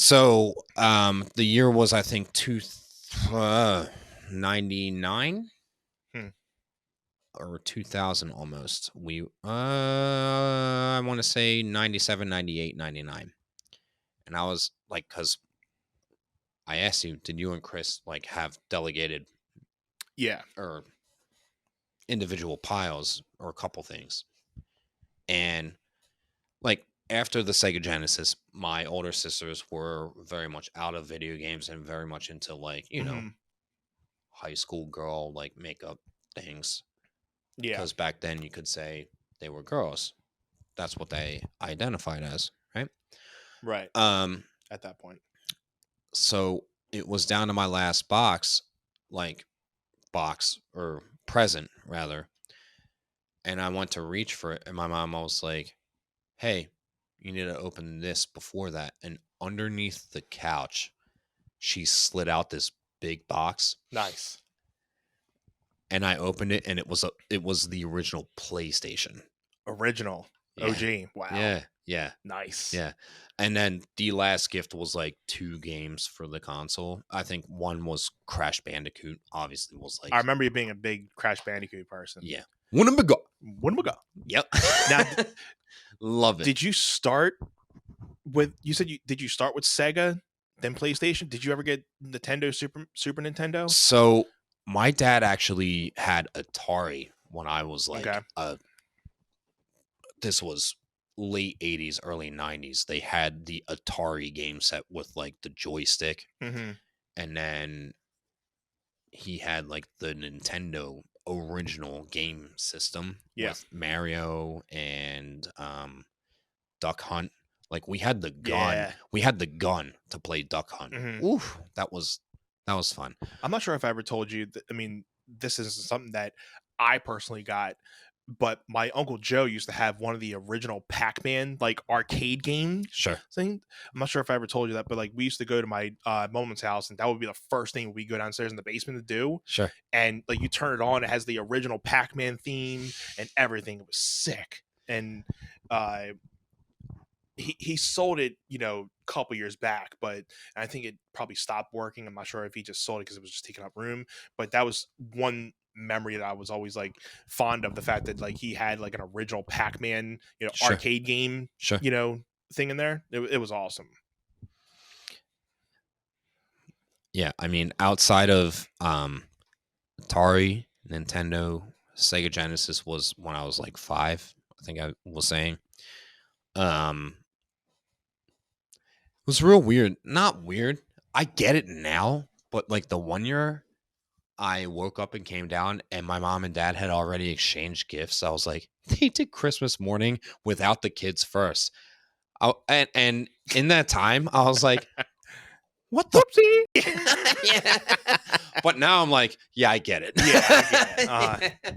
So, the year was, I think, 99 Hmm. or 2000 almost. I want to say 97, 98, 99. And I was like, because I asked you, did you and Chris like have delegated Yeah. or individual piles or a couple things? And like after the Sega Genesis, my older sisters were very much out of video games and very much into like, Mhm. high school girl like makeup things. Yeah. Because back then you could say they were girls. That's what they identified as, right? Right. Um, At that point. so it was down to my last box, like box or present rather, and I went to reach for it, and my mom was like, "Hey, you need to open this before that." And underneath the couch, she slid out this big box, Nice. and I opened it, and it was the original PlayStation. Original. Yeah, OG. Wow. yeah, yeah, Nice. yeah. And then the last gift was like 2 games for the console. I think one was Crash Bandicoot. Obviously, was I like, remember you being a big Crash Bandicoot person. yeah, one of them go. When we go. Yep. Now, Love it. did you start with? You said did you start with Sega, then PlayStation? Did you ever get Nintendo Super Nintendo? So my dad actually had Atari when I was Okay. like, this was late 80s, early 90s. They had the Atari game set with like the joystick, Mm-hmm. and then he had like the Nintendo original game system Yeah. with Mario and Duck Hunt. Like we had the gun. Yeah. We had the gun to play Duck Hunt. Mm-hmm. Oof, that was fun. I'm not sure if I ever told you. I mean, this is something that I personally got, but my uncle Joe used to have one of the original Pac-Man like arcade game Sure. thing. I'm not sure if I ever told you that, but like we used to go to my mom's house, and that would be the first thing we go downstairs in the basement to do. Sure. And like you turn it on, it has the original Pac-Man theme and everything. It was sick. And uh, he sold it, a couple years back, but I think it probably stopped working. I'm not sure if he just sold it because it was just taking up room. But that was one memory that I was always like fond of, the fact that like he had like an original Pac-Man, Sure. arcade game, Sure. thing in there. It was awesome. Yeah, I mean, outside of Atari, Nintendo, Sega Genesis was when I was like 5. I think I was saying. It was real weird. Not weird. I get it now, but like the one year I woke up and came down and my mom and dad had already exchanged gifts. I was like, they did Christmas morning without the kids first. And in that time, I was like, what the Whoopsie. yeah. But now I'm like, yeah, I get it. Yeah, I get it.